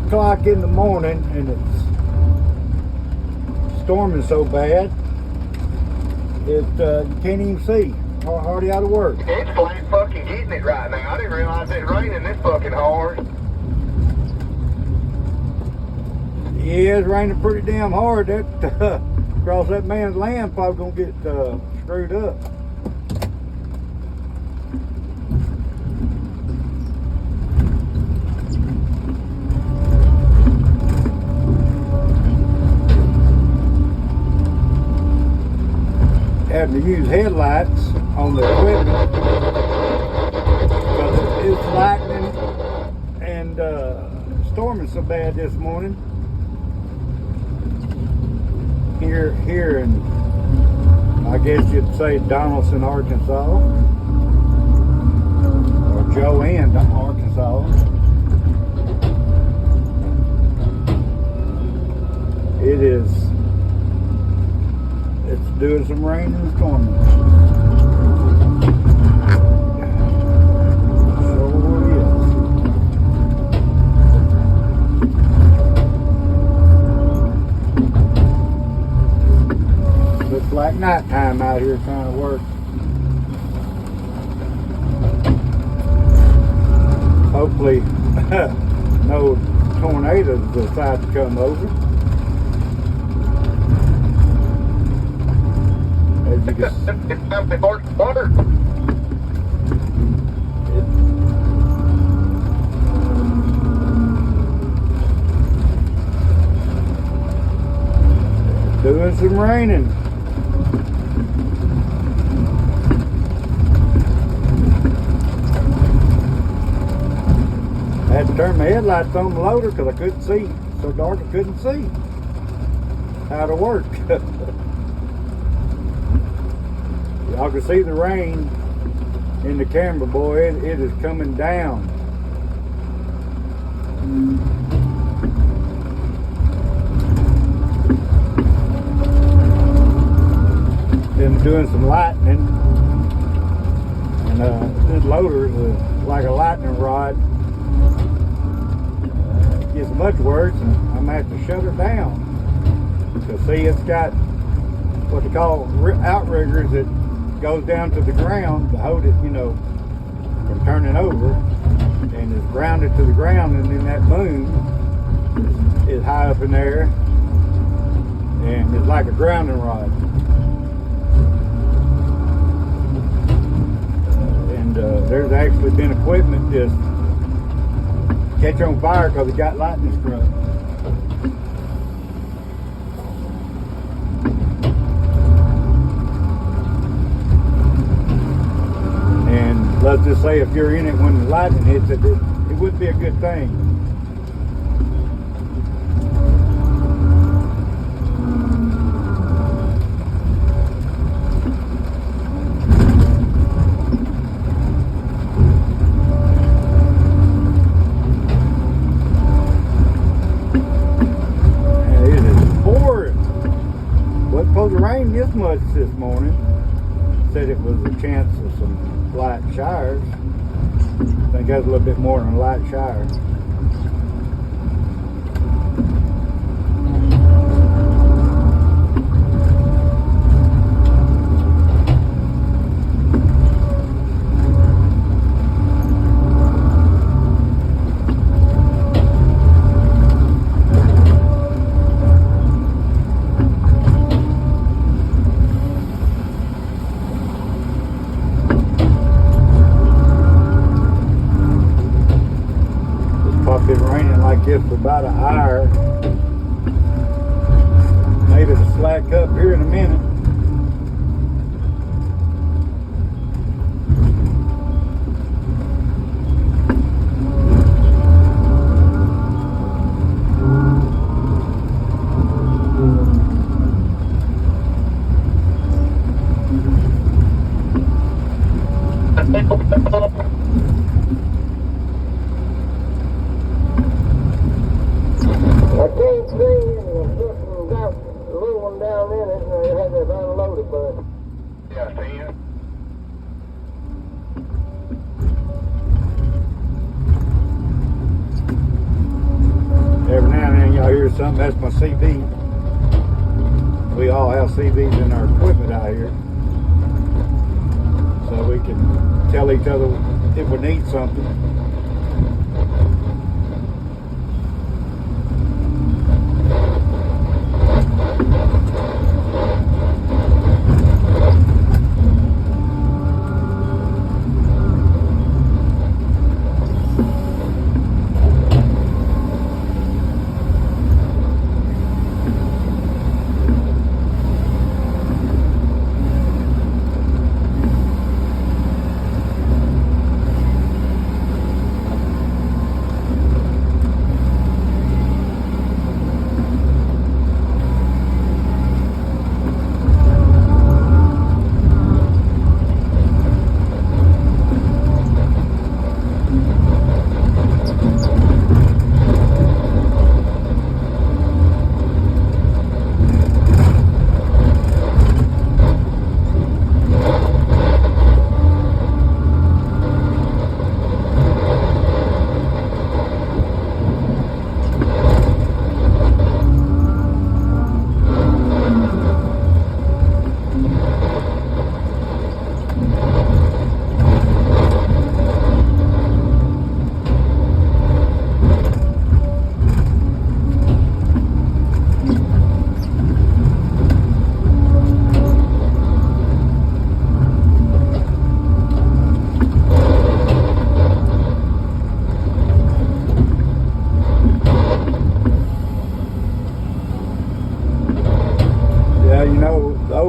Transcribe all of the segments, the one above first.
o'clock in the morning and it's storming so bad you can't even see. Hardly out of work. It's flat fucking getting it right now. I didn't realize it's raining this fucking hard. Yeah, it's raining pretty damn hard. That across that man's land probably gonna get screwed up. Having to use headlights on the equipment because it's lightning and storming so bad this morning here in, I guess you'd say, Donaldson, Arkansas, or Joanne, Arkansas. It's doing some rain and storming. Looks like nighttime out here trying to work. Hopefully no tornadoes decide to come over. As you can It's time to start water. Doing some raining. I had to turn my headlights on the loader because I couldn't see. So dark I couldn't see how to work. Y'all can see the rain in the camera, boy. It is coming down. Been doing some lightning, and this loader is like a lightning rod. It gets much worse, and I'm gonna have to shut her down. So see, it's got what they call outriggers that goes down to the ground to hold it, you know, from turning over, and it's grounded to the ground, and then that boom is high up in there, and it's like a grounding rod. There's actually been equipment just catch on fire because it got lightning struck. And let's just say if you're in it when the lightning hits it, it would be a good thing. Supposed to rain this much this morning. Said it was a chance of some light showers. I think that's a little bit more than a light shower. Been raining like this for about an hour. Maybe it'll slack up here in a minute. I can't see it, and the system got a little one down in it, and they had to unload it, but yeah, I see it. that's my CD. We all have CDs in our equipment out here, so we can tell each other if we need something.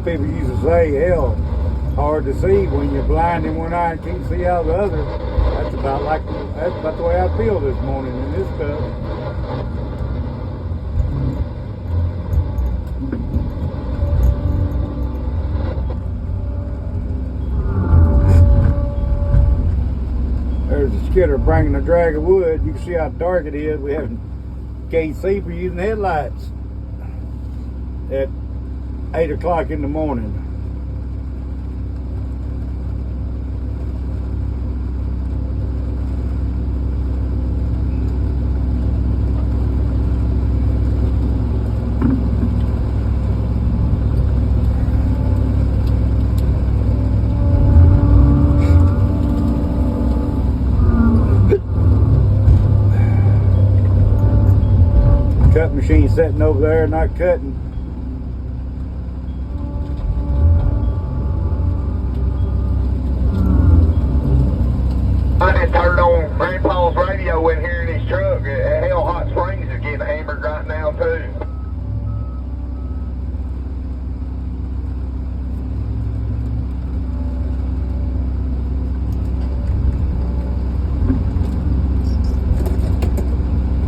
People used to say, hell, hard to see when you're blind in one eye and can't see out the other. That's about the way I feel this morning in this stuff. There's a skidder bringing a drag of wood. You can see how dark it is. We can't see for using headlights at 8 o'clock in the morning. Cut machine sitting over there, not cutting. I just turned on Grandpa's radio in here in his truck. Hell, Hot Springs is getting hammered right now too.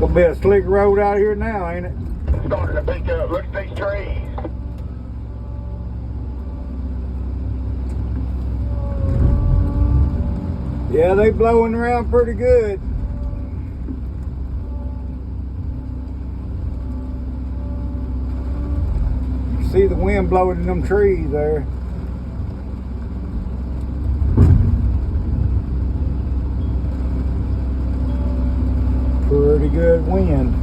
Gonna be a slick road out here now, ain't it? It's starting to pick up. Look at these trees. Yeah, they blowing around pretty good. You see the wind blowing in them trees there. Pretty good wind.